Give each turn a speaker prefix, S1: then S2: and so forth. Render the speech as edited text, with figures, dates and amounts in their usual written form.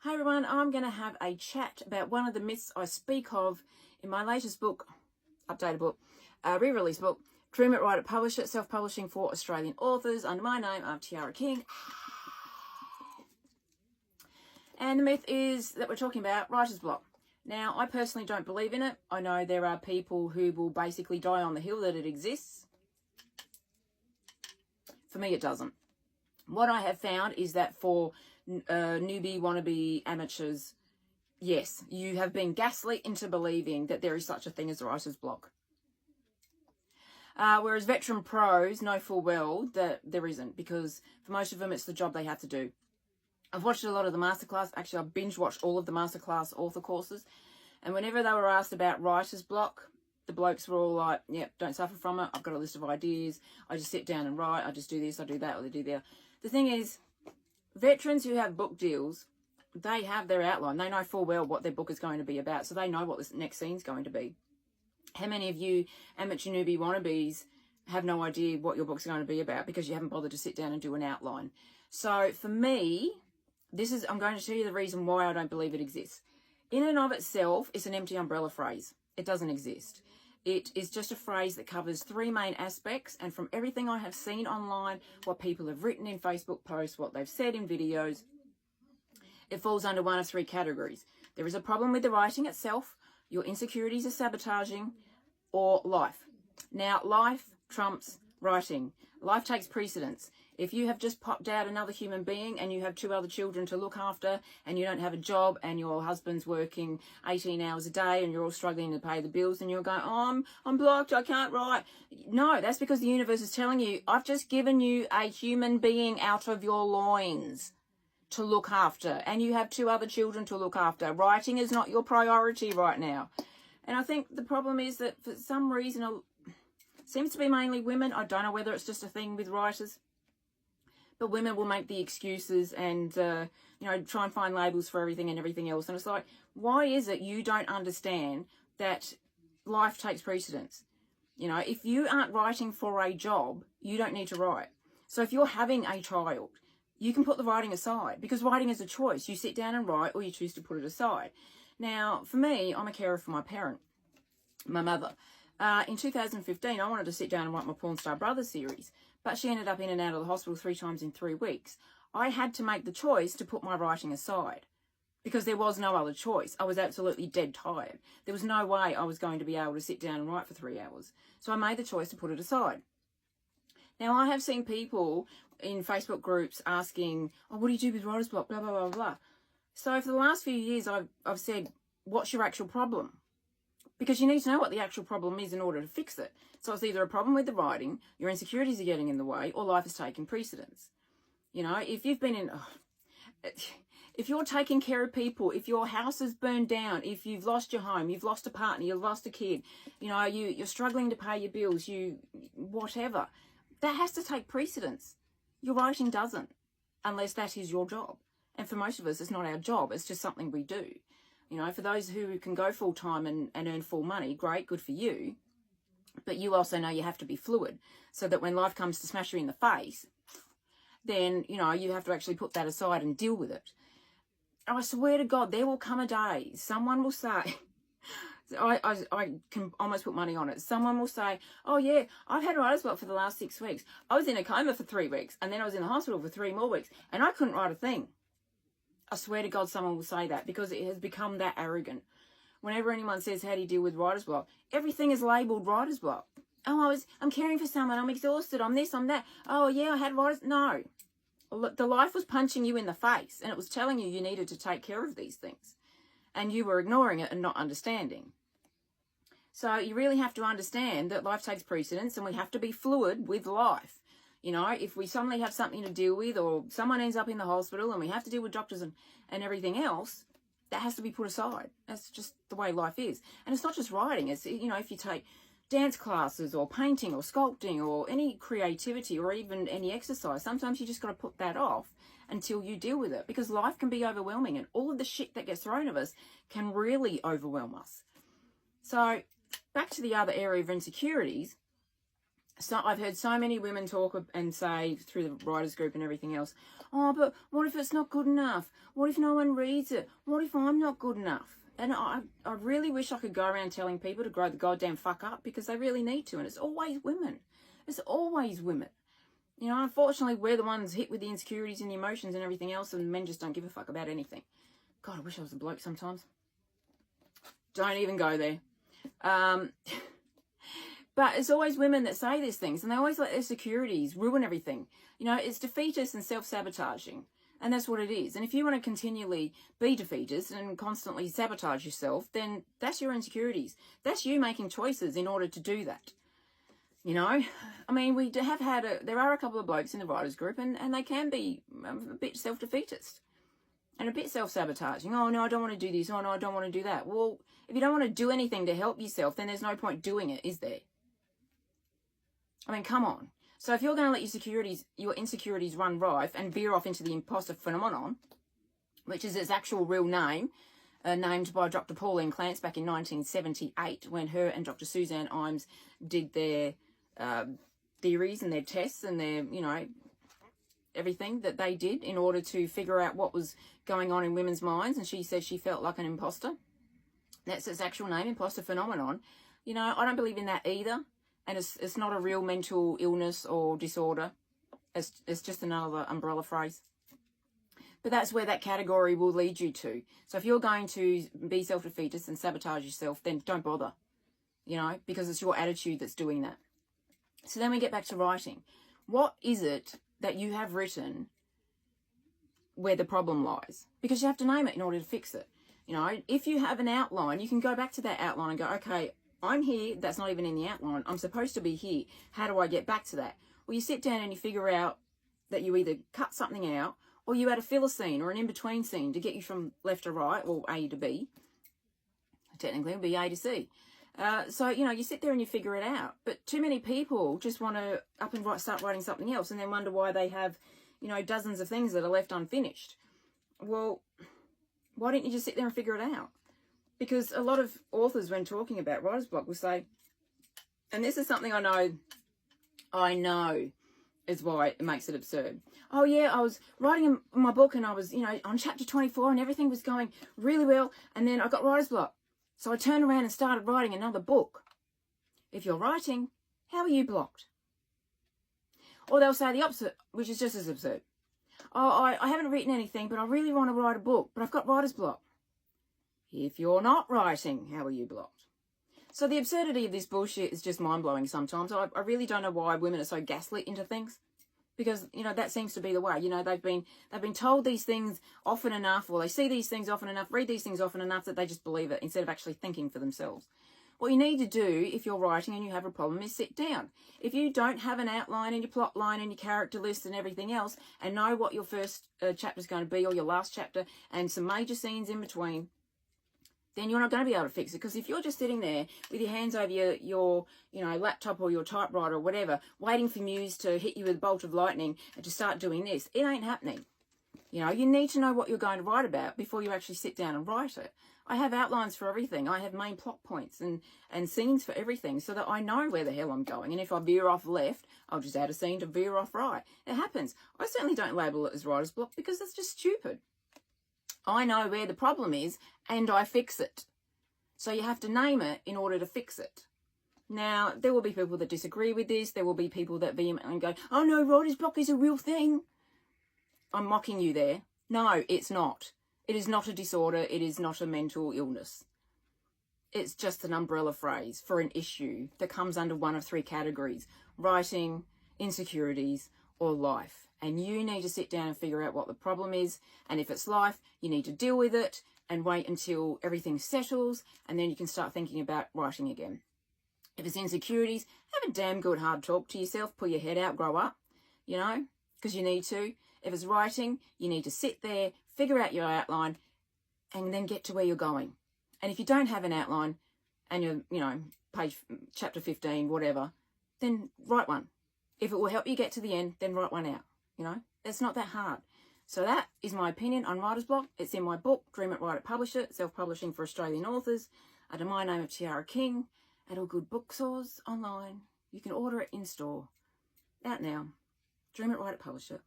S1: Hi everyone, I'm going to have a chat about one of the myths I speak of in my latest book, updated book, re-release book, Dream It, Write It, Publish It, Self-Publishing for Australian Authors under my name. I'm Tiara King. And the myth is that we're talking about writer's block. Now, I personally don't believe in it. I know there are people who will basically die on the hill that it exists. For me, it doesn't. What I have found is that for newbie, wannabe amateurs, yes, you have been gaslit into believing that there is such a thing as a writer's block. Whereas veteran pros know full well that there isn't, because for most of them, it's the job they have to do. I've watched a lot of the masterclass. Actually, I've binge watched all of the masterclass author courses. And whenever they were asked about writer's block, the blokes were all like, yep, don't suffer from it. I've got a list of ideas. I just sit down and write. I just do this, I do that, or they do that. The thing is, veterans who have book deals, they have their outline. They know full well what their book is going to be about. So they know what the next scene's going to be. How many of you amateur newbie wannabes have no idea what your book's going to be about because you haven't bothered to sit down and do an outline? So for me, I'm going to tell you the reason why I don't believe it exists. In and of itself, it's an empty umbrella phrase. It doesn't exist. It is just a phrase that covers three main aspects, and from everything I have seen online, what people have written in Facebook posts, what they've said in videos, it falls under one of three categories. There is a problem with the writing itself, your insecurities are sabotaging, or life. Now, life trumps writing. Life takes precedence. If you have just popped out another human being and you have two other children to look after and you don't have a job and your husband's working 18 hours a day and you're all struggling to pay the bills and you're going, oh, I'm blocked, I can't write. No, that's because the universe is telling you, I've just given you a human being out of your loins to look after, and you have two other children to look after. Writing is not your priority right now. And I think the problem is that for some reason, it seems to be mainly women. I don't know whether it's just a thing with writers. But women will make the excuses and, try and find labels for everything and everything else. And it's like, why is it you don't understand that life takes precedence? If you aren't writing for a job, you don't need to write. So if you're having a child, you can put the writing aside, because writing is a choice. You sit down and write, or you choose to put it aside. Now, for me, I'm a carer for my parent, my mother. In 2015, I wanted to sit down and write my Porn Star Brothers series, but she ended up in and out of the hospital 3 times in 3 weeks. I had to make the choice to put my writing aside because there was no other choice. I was absolutely dead tired. There was no way I was going to be able to sit down and write for 3 hours. So I made the choice to put it aside. Now, I have seen people in Facebook groups asking, oh, what do you do with writer's block, blah, blah, blah, blah. So for the last few years, I've said, what's your actual problem? Because you need to know what the actual problem is in order to fix it. So it's either a problem with the writing, your insecurities are getting in the way, or life is taking precedence. If you've been if you're taking care of people, if your house is burned down, if you've lost your home, you've lost a partner, you've lost a kid, you're struggling to pay your bills, whatever, that has to take precedence. Your writing doesn't, unless that is your job. And for most of us, it's not our job. It's just something we do. For those who can go full-time and earn full money, great, good for you. But you also know you have to be fluid so that when life comes to smash you in the face, then, you have to actually put that aside and deal with it. I swear to God, there will come a day, someone will say, I can almost put money on it. Someone will say, oh yeah, I've had writer's block for the last 6 weeks. I was in a coma for 3 weeks and then I was in the hospital for 3 more weeks and I couldn't write a thing. I swear to God, someone will say that because it has become that arrogant. Whenever anyone says, how do you deal with writer's block? Everything is labelled writer's block. Oh, I'm caring for someone. I'm exhausted. I'm this, I'm that. Oh, yeah, I had writer's... No. The life was punching you in the face and it was telling you you needed to take care of these things. And you were ignoring it and not understanding. So you really have to understand that life takes precedence and we have to be fluid with life. If we suddenly have something to deal with or someone ends up in the hospital and we have to deal with doctors and everything else, that has to be put aside. That's just the way life is. And it's not just writing. It's, if you take dance classes or painting or sculpting or any creativity or even any exercise, sometimes you just got to put that off until you deal with it, because life can be overwhelming and all of the shit that gets thrown at us can really overwhelm us. So back to the other area of insecurities. So I've heard so many women talk and say through the writers group and everything else, oh, but what if it's not good enough? What if no one reads it? What if I'm not good enough? And I really wish I could go around telling people to grow the goddamn fuck up, because they really need to. And it's always women. It's always women. You know, unfortunately, we're the ones hit with the insecurities and the emotions and everything else, and men just don't give a fuck about anything. God, I wish I was a bloke sometimes. Don't even go there. But it's always women that say these things, and they always let their securities ruin everything. You know, it's defeatist and self-sabotaging, and that's what it is. And if you want to continually be defeatist and constantly sabotage yourself, then that's your insecurities. That's you making choices in order to do that. You know, I mean, we have had there are a couple of blokes in the writers group, and they can be a bit self-defeatist and a bit self-sabotaging. Oh, no, I don't want to do this. Oh, no, I don't want to do that. Well, if you don't want to do anything to help yourself, then there's no point doing it, is there? I mean, come on. So if you're going to let your insecurities run rife and veer off into the imposter phenomenon, which is its actual real name, named by Dr. Pauline Clance back in 1978, when her and Dr. Suzanne Imes did their theories and their tests and their, you know, everything that they did in order to figure out what was going on in women's minds. And she said she felt like an imposter. That's its actual name, imposter phenomenon. You know, I don't believe in that either. And it's not a real mental illness or disorder. It's just another umbrella phrase. But that's where that category will lead you to. So if you're going to be self-defeatist and sabotage yourself, then don't bother, you know, because it's your attitude that's doing that. So then we get back to writing. What is it that you have written where the problem lies? Because you have to name it in order to fix it. You know, if you have an outline, you can go back to that outline and go, okay, I'm here. That's not even in the outline. I'm supposed to be here. How do I get back to that? Well, you sit down and you figure out that you either cut something out, or you add a filler scene or an in-between scene to get you from left to right, or A to B. Technically, it would be A to C. So, you know, you sit there and you figure it out. But too many people just want to up and start writing something else and then wonder why they have, you know, dozens of things that are left unfinished. Well, why don't you just sit there and figure it out? Because a lot of authors, when talking about writer's block, will say, and this is something I know is why it makes it absurd. Oh yeah, I was writing my book and I was, you know, on chapter 24 and everything was going really well, and then I got writer's block. So I turned around and started writing another book. If you're writing, how are you blocked? Or they'll say the opposite, which is just as absurd. Oh, I haven't written anything, but I really want to write a book, but I've got writer's block. If you're not writing, how are you blocked? So the absurdity of this bullshit is just mind-blowing sometimes. I really don't know why women are so gaslit into things. Because, you know, that seems to be the way. You know, they've been told these things often enough, or they see these things often enough, read these things often enough that they just believe it instead of actually thinking for themselves. What you need to do if you're writing and you have a problem is sit down. If you don't have an outline and your plot line and your character list and everything else, and know what your first chapter is going to be, or your last chapter, and some major scenes in between, then you're not going to be able to fix it. Because if you're just sitting there with your hands over your you know, laptop or your typewriter or whatever, waiting for Muse to hit you with a bolt of lightning and to start doing this, it ain't happening. You know, you need to know what you're going to write about before you actually sit down and write it. I have outlines for everything. I have main plot points and scenes for everything so that I know where the hell I'm going. And if I veer off left, I'll just add a scene to veer off right. It happens. I certainly don't label it as writer's block because that's just stupid. I know where the problem is and I fix it. So you have to name it in order to fix it. Now, there will be people that disagree with this. There will be people that vehemently go, oh no, writer's block is a real thing. I'm mocking you there. No, it's not. It is not a disorder. It is not a mental illness. It's just an umbrella phrase for an issue that comes under one of three categories: writing, insecurities, or life. And you need to sit down and figure out what the problem is. And if it's life, you need to deal with it and wait until everything settles. And then you can start thinking about writing again. If it's insecurities, have a damn good hard talk to yourself. Pull your head out, grow up, you know, because you need to. If it's writing, you need to sit there, figure out your outline, and then get to where you're going. And if you don't have an outline and you're, you know, chapter 15, whatever, then write one. If it will help you get to the end, then write one out. You know, it's not that hard. So that is my opinion on writer's block. It's in my book, Dream It, Write It, Publish It, self-publishing for Australian authors, under my name of Tiara King, at all good bookstores online. You can order it in store. Out now. Dream It, Write It, Publish It.